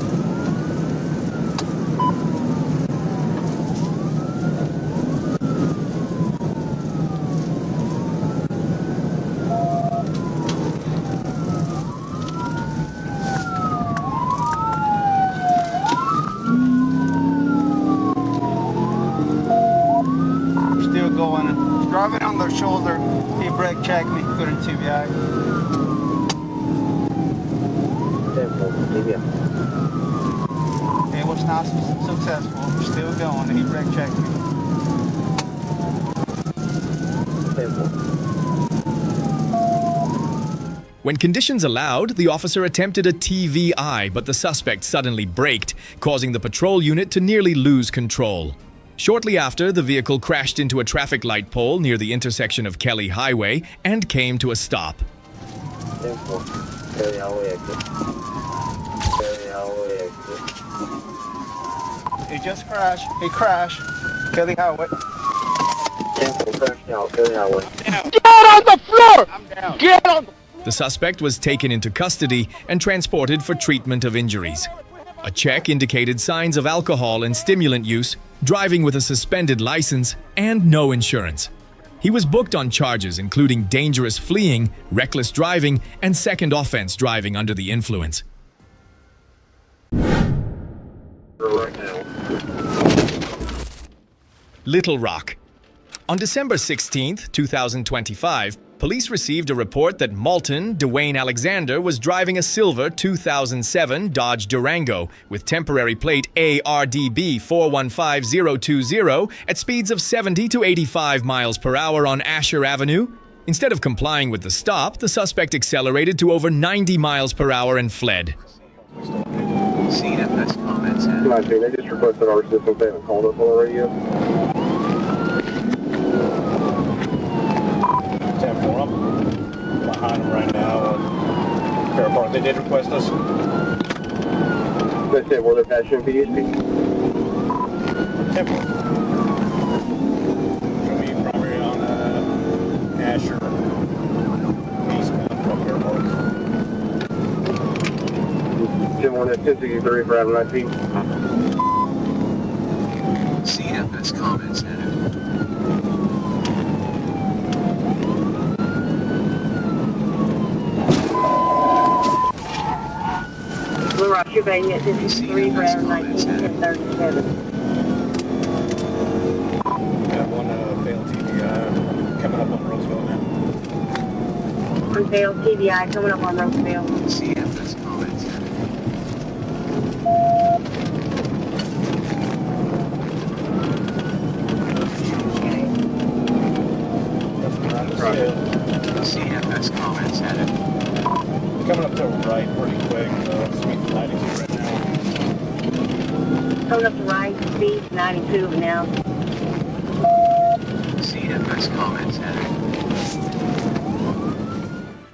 Driving on their shoulder, he brake checked me, couldn't TBI. It was not successful, still going, he brake checked me. When conditions allowed, the officer attempted a TVI, but the suspect suddenly braked, causing the patrol unit to nearly lose control. Shortly after, the vehicle crashed into a traffic light pole near the intersection of Kelly Highway and came to a stop. He just crashed. He crashed. Kelly Highway. Get on the floor! I'm down. Get on the The suspect was taken into custody and transported for treatment of injuries. A check indicated signs of alcohol and stimulant use, driving with a suspended license, and no insurance. He was booked on charges including dangerous fleeing, reckless driving, and second offense driving under the influence. Little Rock. On December 16, 2025, police received a report that Malton Dwayne Alexander was driving a silver 2007 Dodge Durango with temporary plate ARDB 415020 at speeds of 70 to 85 miles per hour on Asher Avenue. Instead of complying with the stop, the suspect accelerated to over 90 miles per hour and fled. CFS comments. They just requested our system. They haven't called us on the radio. 10-4 up. Behind them right now. Fair Park. They did request us. They said were they passing PSP? 10-4. Show me primary on Asher. Eastbound from Fair Park. 10-1 at 1063 for Adam 19. CFS comments headed. Roger Bay at 53 for Adam 19, 1037. Got one failed TBI coming up on Roseville now. One failed TBI coming up on Roseville. CFS comments headed. CFS comments headed. Coming up to the right pretty quick. Sweet lighting right now. Oh, Going up the right, speed 92 now. CFS comments headed.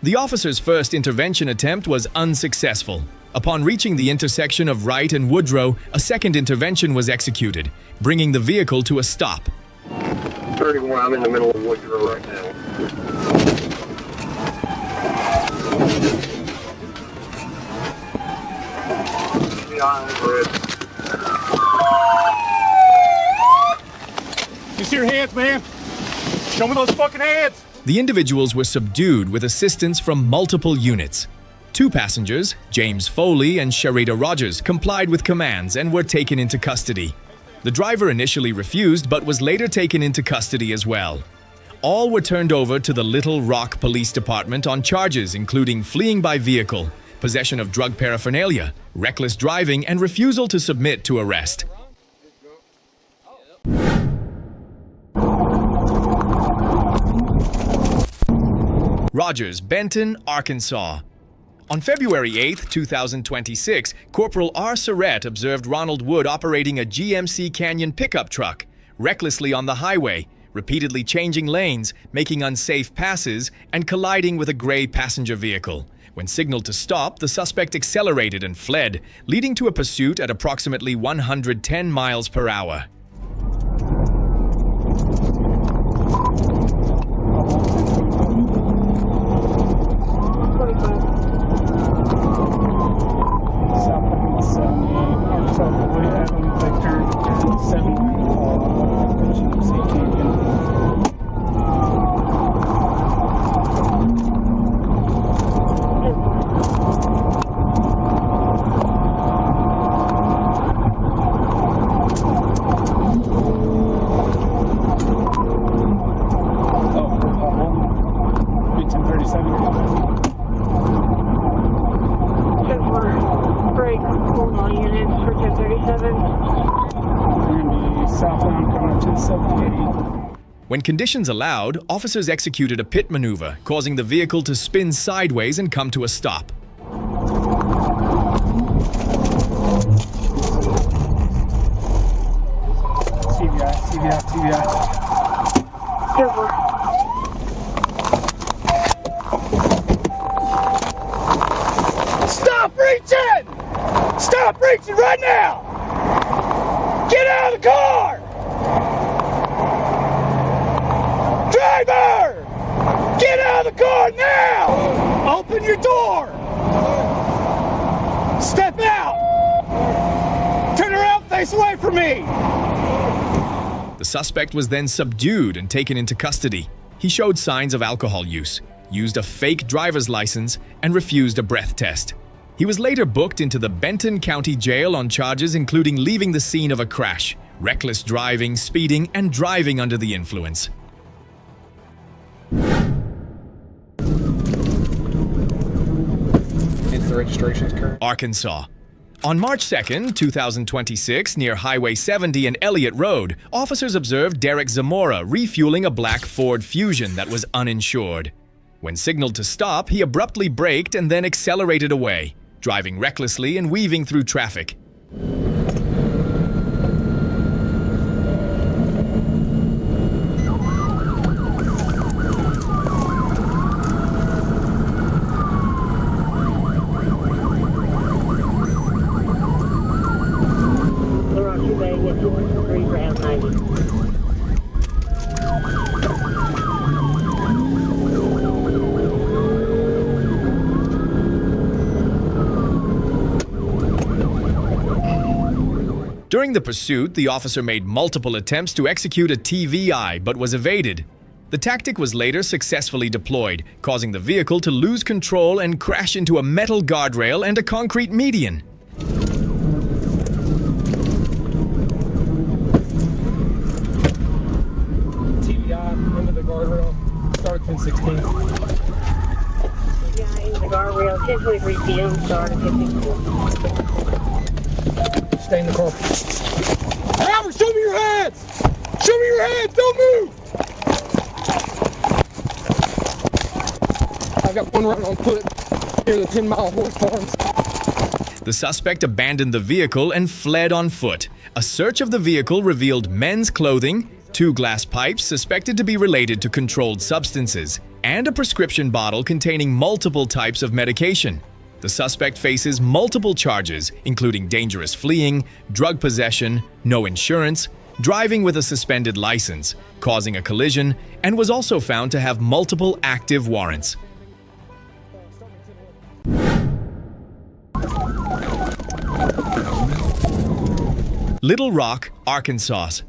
The officer's first intervention attempt was unsuccessful. Upon reaching the intersection of Wright and Woodrow, a second intervention was executed, bringing the vehicle to a stop. 31, I'm in the middle of Woodrow right now. You see your hands, man? Show me those fucking hands! The individuals were subdued with assistance from multiple units. 2 passengers, James Foley and Sharita Rogers, complied with commands and were taken into custody. The driver initially refused but was later taken into custody as well. All were turned over to the Little Rock Police Department on charges including fleeing by vehicle, possession of drug paraphernalia, reckless driving, and refusal to submit to arrest. Rogers, Benton, Arkansas. On February 8, 2026, Corporal R. Surrett observed Ronald Wood operating a GMC Canyon pickup truck, recklessly on the highway, repeatedly changing lanes, making unsafe passes, and colliding with a gray passenger vehicle. When signaled to stop, the suspect accelerated and fled, leading to a pursuit at approximately 110 miles per hour. When conditions allowed, officers executed a pit maneuver, causing the vehicle to spin sideways and come to a stop. TBI. Stop reaching! Stop reaching right now! Get out of the car! Driver! Get out of the car now! Open your door! Step out! Turn around, face away from me! The suspect was then subdued and taken into custody. He showed signs of alcohol use, used a fake driver's license, and refused a breath test. He was later booked into the Benton County Jail on charges including leaving the scene of a crash, reckless driving, speeding, and driving under the influence. Arkansas. On March 2, 2026, near Highway 70 and Elliott Road, officers observed Derek Zamora refueling a black Ford Fusion that was uninsured. When signaled to stop, he abruptly braked and then accelerated away, driving recklessly and weaving through traffic. During the pursuit, the officer made multiple attempts to execute a TVI but was evaded. The tactic was later successfully deployed, causing the vehicle to lose control and crash into a metal guardrail and a concrete median. TVI into the guardrail, start at 1016. TVI into the guardrail, 10:23 p.m. start at 10:16. Stay in the car. Howard, show me your hands! Show me your hands! Don't move! I've got one running on foot near the 10-mile horse farms. The suspect abandoned the vehicle and fled on foot, A search of the vehicle revealed men's clothing, 2 glass pipes suspected to be related to controlled substances, and a prescription bottle containing multiple types of medication. The suspect faces multiple charges, including dangerous fleeing, drug possession, no insurance, driving with a suspended license, causing a collision, and was also found to have multiple active warrants. Little Rock, Arkansas.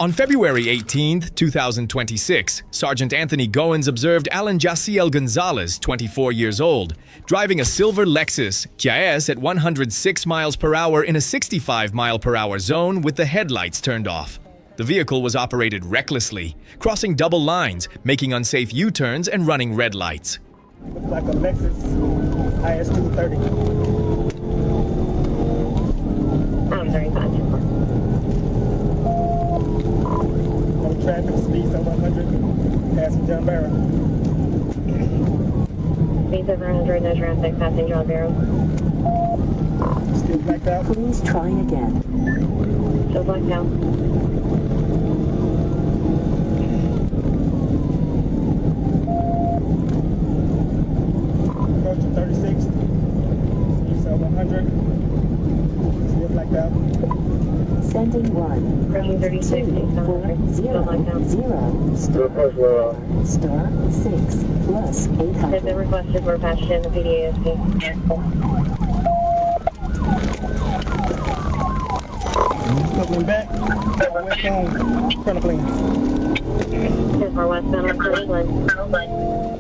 On February 18, 2026, Sergeant Anthony Goins observed Alan Jaciel Gonzalez, 24 years old, driving a silver Lexus GS at 106 miles per hour in a 65 mile per hour zone with the headlights turned off. The vehicle was operated recklessly, crossing double lines, making unsafe U-turns and running red lights. Looks like a Lexus IS 230. I'm 35. No traffic, speeds at 100, passing John Barrow. Speeds over 100, no traffic, passing John Barrow. Still blacked out. Please try again. Still blacked out. Approaching 36. Speeds at 100. Still blacked out. Sending 1. Approaching 36. Still blacked out. 0. Star 6 plus 800. Has been requested for passage in the PDASP. Coming back. Westbound, front plane. Westbound on Colonel.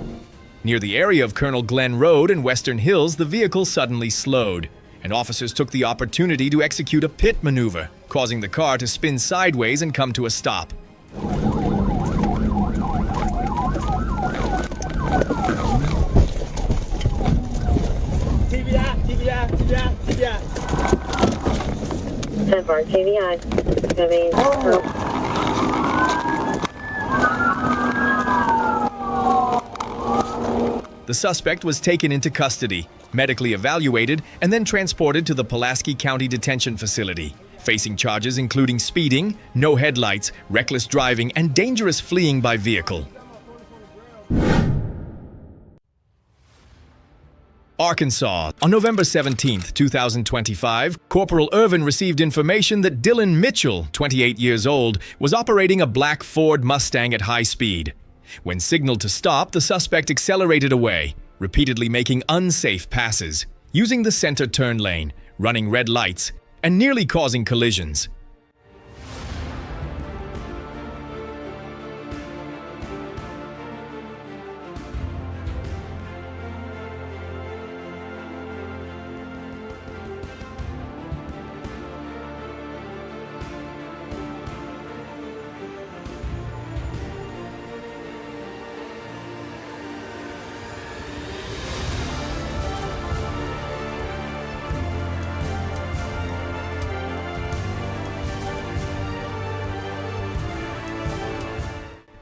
Near the area of Colonel Glenn Road in Western Hills, the vehicle suddenly slowed, and officers took the opportunity to execute a pit maneuver, causing the car to spin sideways and come to a stop. TBI. 10 bar TBI. The suspect was taken into custody, medically evaluated, and then transported to the Pulaski County Detention Facility, facing charges including speeding, no headlights, reckless driving, and dangerous fleeing by vehicle. Arkansas. On November 17, 2025, Corporal Irvin received information that Dylan Mitchell, 28 years old, was operating a black Ford Mustang at high speed. When signaled to stop, the suspect accelerated away, repeatedly making unsafe passes, using the center turn lane, running red lights, and nearly causing collisions.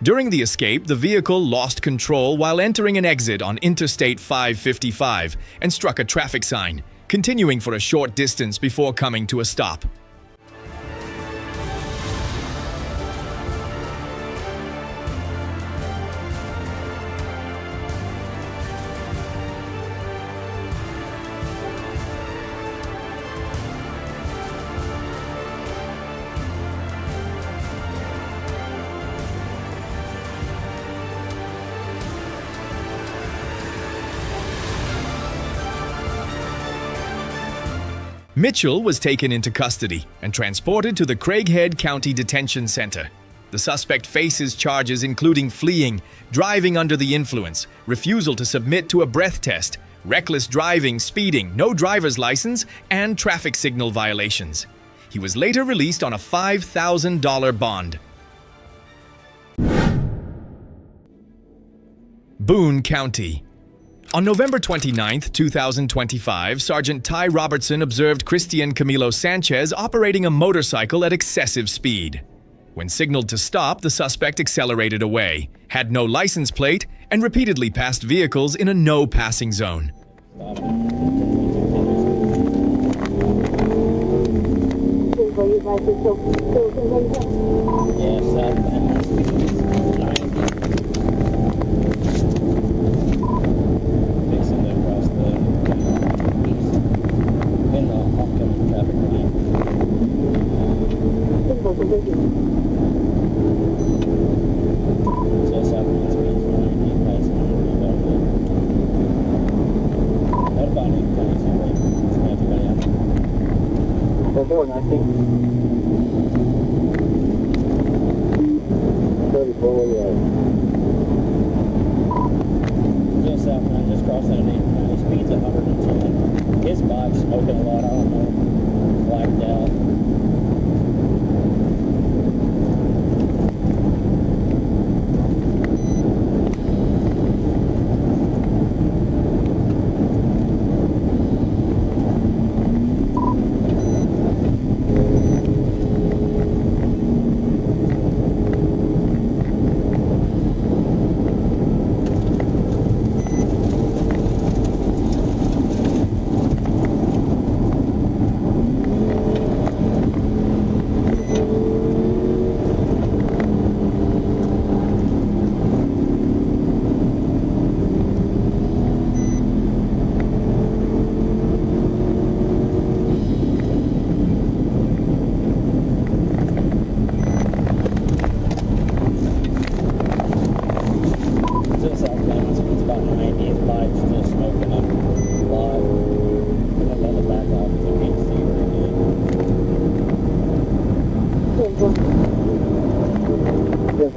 During the escape, the vehicle lost control while entering an exit on Interstate 555 and struck a traffic sign, continuing for a short distance before coming to a stop. Mitchell was taken into custody and transported to the Craighead County Detention Center. The suspect faces charges including fleeing, driving under the influence, refusal to submit to a breath test, reckless driving, speeding, no driver's license, and traffic signal violations. He was later released on a $5,000 bond. Boone County. On November 29, 2025, Sergeant Ty Robertson observed Christian Camilo Sanchez operating a motorcycle at excessive speed. When signaled to stop, the suspect accelerated away, had no license plate, and repeatedly passed vehicles in a no-passing zone. Yeah, southbound speed 90. Facing across the east in the oncoming traffic lane. So southbound speed 90, passing on the rebound. What about you guys? Anybody out there? We're going, I think. 34, yeah. Just southbound, just crossing an 80. Speed's 110. His bike's smoking a lot, I don't know. Blacked out.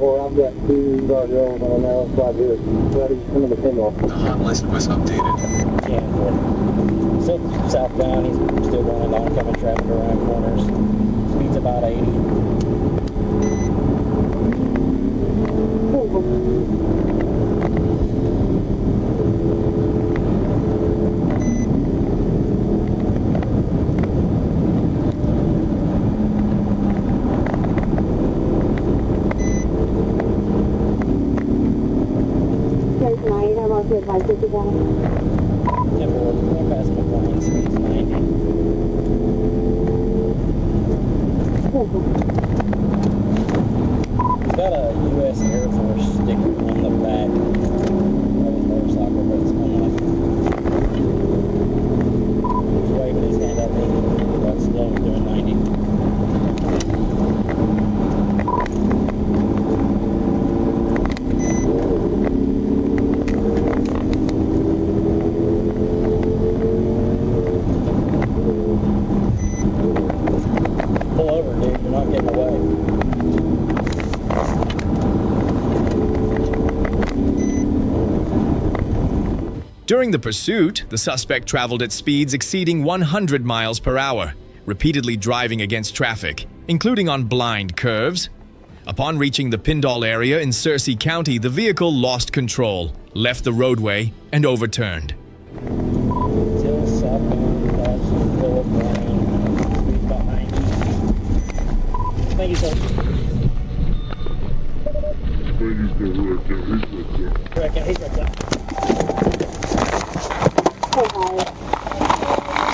I've got two guardrails on the outside here. Ready to come in the pinball. The hot list was updated. Yeah, so southbound, he's still going on, oncoming traffic around corners. Speed's about 80. He's got a U.S. Air Force sticker on the back of his motorcycle, but it's unlike. He's waving his hand at me, but slow doing 90. Pull over, dude. You're not getting away. During the pursuit, the suspect traveled at speeds exceeding 100 miles per hour, repeatedly driving against traffic, including on blind curves. Upon reaching the Pindall area in Searcy County, the vehicle lost control, left the roadway, and overturned. Still southbound, Dodge, Phillip Lane, speed about 90. Thank you, sir. He's right there.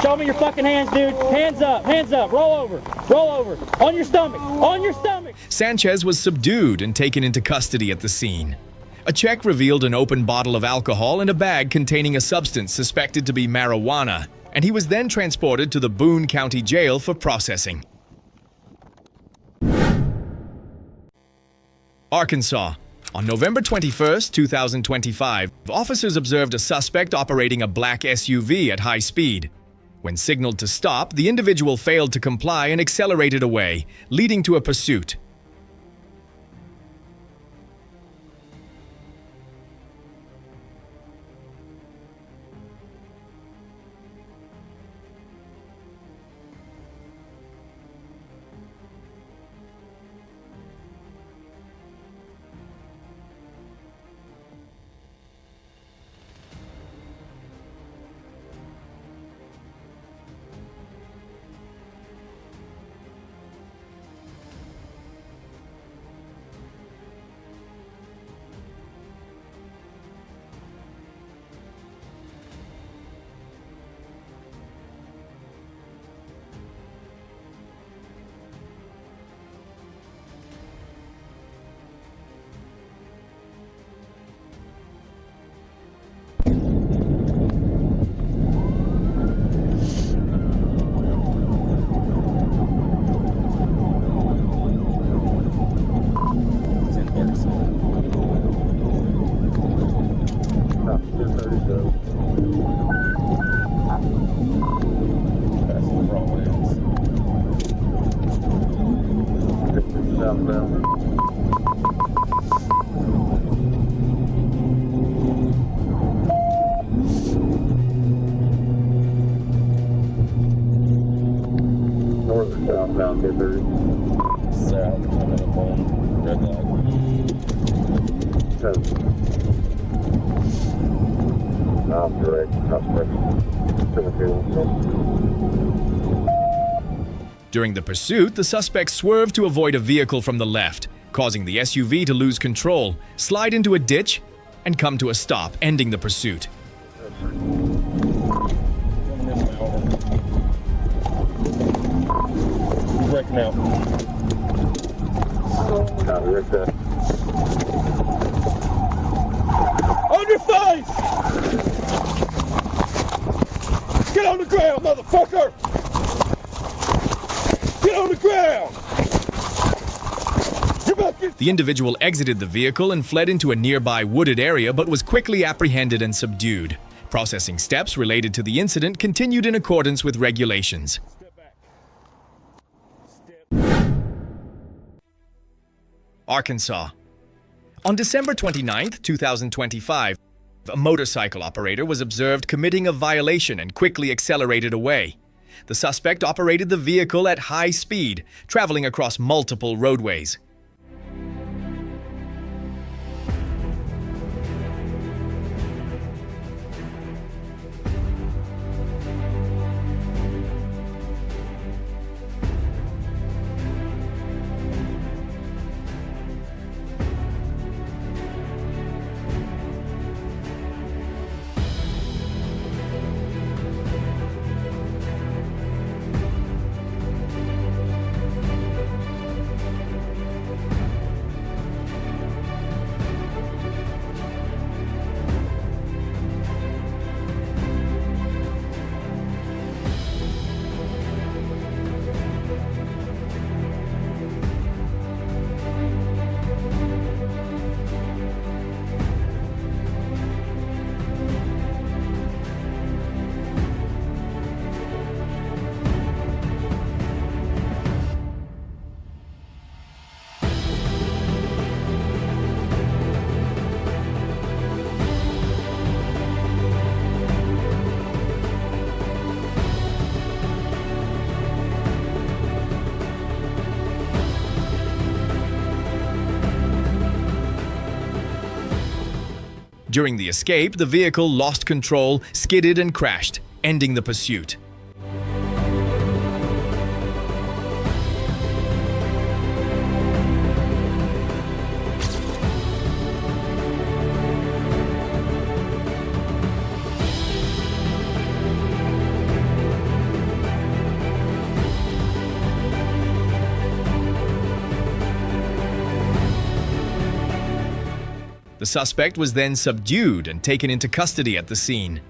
Show me your fucking hands, dude. Hands up, roll over, on your stomach, Sanchez was subdued and taken into custody at the scene. A check revealed an open bottle of alcohol and a bag containing a substance suspected to be marijuana, and he was then transported to the Boone County Jail for processing. Arkansas. On November 21, 2025, officers observed a suspect operating a black SUV at high speed. When signaled to stop, the individual failed to comply and accelerated away, leading to a pursuit. North or southbound, get there. South, coming up on red light. I'm direct, suspect. During the pursuit, the suspect swerved to avoid a vehicle from the left, causing the SUV to lose control, slide into a ditch, and come to a stop, ending the pursuit. Breaking out. On your face! Get on the ground, motherfucker! Get on the ground! The individual exited the vehicle and fled into a nearby wooded area but was quickly apprehended and subdued. Processing steps related to the incident continued in accordance with regulations. Arkansas. On December 29, 2025, a motorcycle operator was observed committing a violation and quickly accelerated away. The suspect operated the vehicle at high speed, traveling across multiple roadways. During the escape, the vehicle lost control, skidded, and crashed, ending the pursuit. The suspect was then subdued and taken into custody at the scene.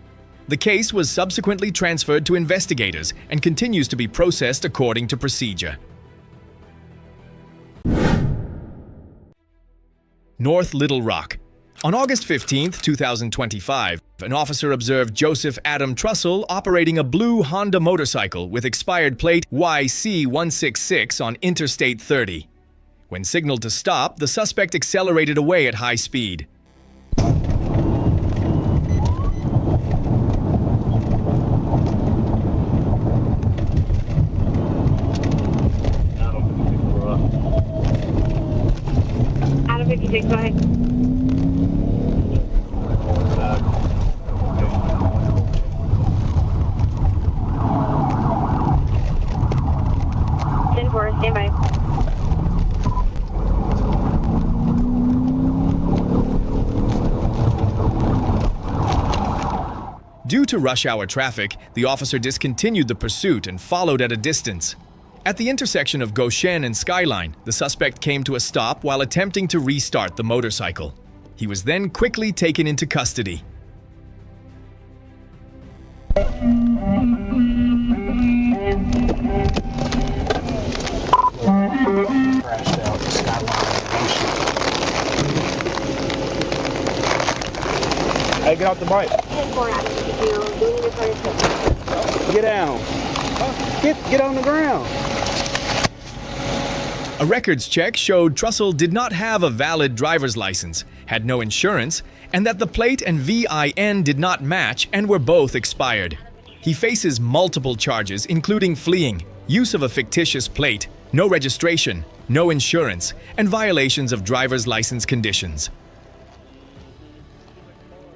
The case was subsequently transferred to investigators and continues to be processed according to procedure. North Little Rock. On August 15, 2025, an officer observed Joseph Adam Trussell operating a blue Honda motorcycle with expired plate YC166 on Interstate 30. When signaled to stop, the suspect accelerated away at high speed. Out of 56, go ahead. Stand by. Due to rush hour traffic, the officer discontinued the pursuit and followed at a distance. At the intersection of Goshen and Skyline, the suspect came to a stop while attempting to restart the motorcycle. He was then quickly taken into custody. Crashed out Skyline. Hey, get off the bike. Get down. Get on the ground. A records check showed Trussell did not have a valid driver's license, had no insurance, and that the plate and VIN did not match and were both expired. He faces multiple charges, including fleeing, use of a fictitious plate, no registration, no insurance, and violations of driver's license conditions.